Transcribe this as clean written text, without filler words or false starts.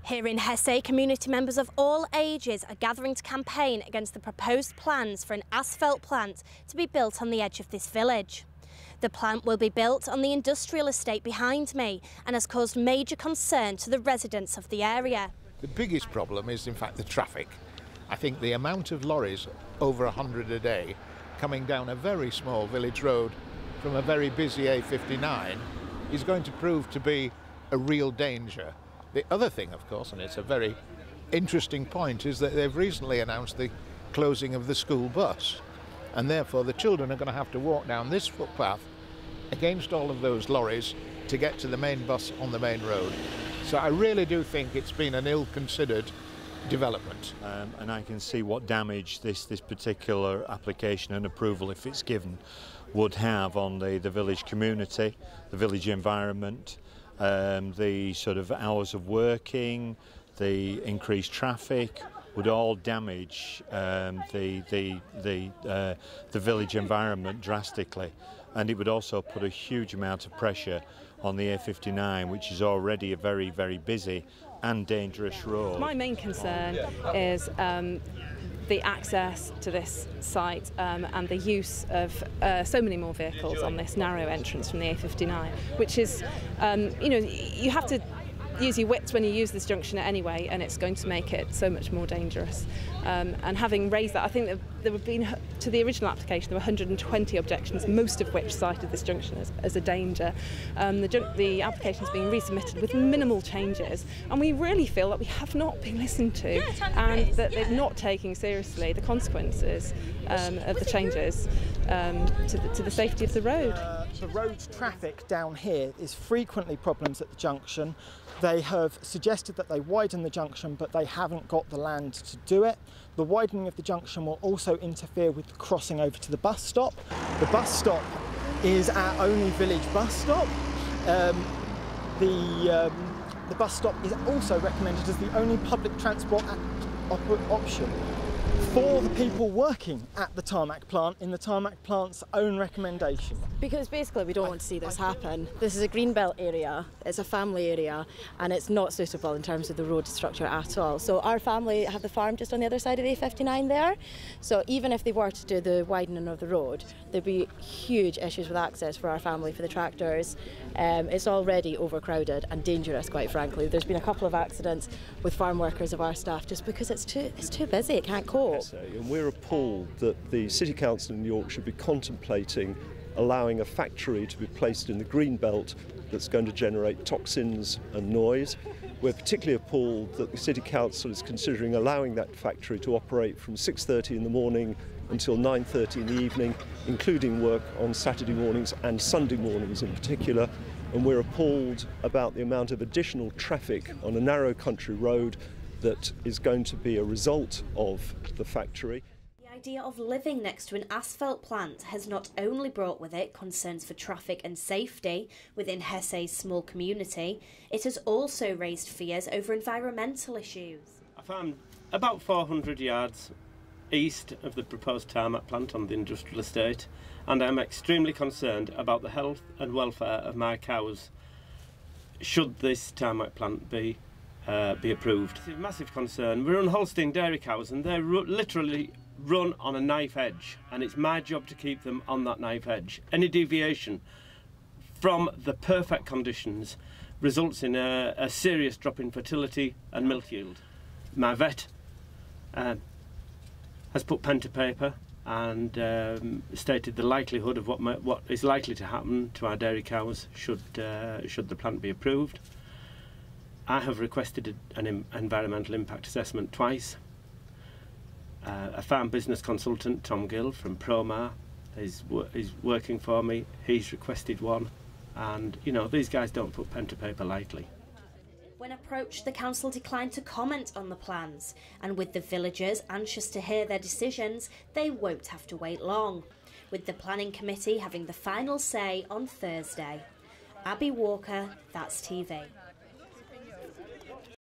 Here in Hessay, community members of all ages are gathering to campaign against the proposed plans for an asphalt plant to be built on the edge of this village. The plant will be built on the industrial estate behind me and has caused major concern to the residents of the area. The biggest problem is in fact the traffic. I think the amount of lorries, over 100 a day, coming down a very small village road from a very busy A59 is going to prove to be a real danger. The other thing, of course, and it's a very interesting point, is that they've recently announced the closing of the school bus, and therefore the children are going to have to walk down this footpath against all of those lorries to get to the main bus on the main road. So I really do think it's been an ill-considered development. And I can see what damage this particular application and approval, if it's given, would have on the village community, the village environment, the sort of hours of working, the increased traffic would all damage the village environment drastically, and it would also put a huge amount of pressure on the A59, which is already a very, very busy and dangerous road. My main concern is the access to this site and the use of so many more vehicles on this narrow entrance from the A59, which is, you know, you have to use your wits when you use this junction anyway, and it's going to make it so much more dangerous. And having raised that, I think that there have been, to the original application, there were 120 objections, most of which cited this junction as a danger. The application is being resubmitted with minimal changes, and we really feel that we have not been listened to, and that they're not taking seriously the consequences of the changes to the safety of the road. The road traffic down here is frequently problems at the junction. They have suggested that they widen the junction, but they haven't got the land to do it. The widening of the junction will also interfere with the crossing over to the bus stop. The bus stop is our only village bus stop. The bus stop is also recommended as the only public transport option for the people working at the tarmac plant in the tarmac plant's own recommendation. Because basically we don't want to see this happen. This is a greenbelt area, it's a family area, and it's not suitable in terms of the road structure at all. So our family have the farm just on the other side of the A59 there, so even if they were to do the widening of the road, there'd be huge issues with access for our family, for the tractors. It's already overcrowded and dangerous, quite frankly. There's been a couple of accidents with farm workers of our staff just because it's too busy, it can't cope. And we're appalled that the City Council in York should be contemplating allowing a factory to be placed in the green belt that's going to generate toxins and noise. We're particularly appalled that the City Council is considering allowing that factory to operate from 6:30 in the morning until 9:30 in the evening, including work on Saturday mornings and Sunday mornings in particular. And we're appalled about the amount of additional traffic on a narrow country road that is going to be a result of the factory. The idea of living next to an asphalt plant has not only brought with it concerns for traffic and safety within Hessay's small community, it has also raised fears over environmental issues. I found about 400 yards east of the proposed tarmac plant on the industrial estate, and I'm extremely concerned about the health and welfare of my cows should this tarmac plant be approved. It's a massive concern. We run Holstein dairy cows, and they're literally run on a knife edge, and it's my job to keep them on that knife edge. Any deviation from the perfect conditions results in a serious drop in fertility and milk yield. My vet has put pen to paper and stated the likelihood of what is likely to happen to our dairy cows should the plant be approved. I have requested an environmental impact assessment twice. A farm business consultant, Tom Gill from Promar, is working for me. He's requested one, and you know, these guys don't put pen to paper lightly. When approached, the council declined to comment on the plans, and with the villagers anxious to hear their decisions, they won't have to wait long, with the planning committee having the final say on Thursday. Abby Walker, That's TV.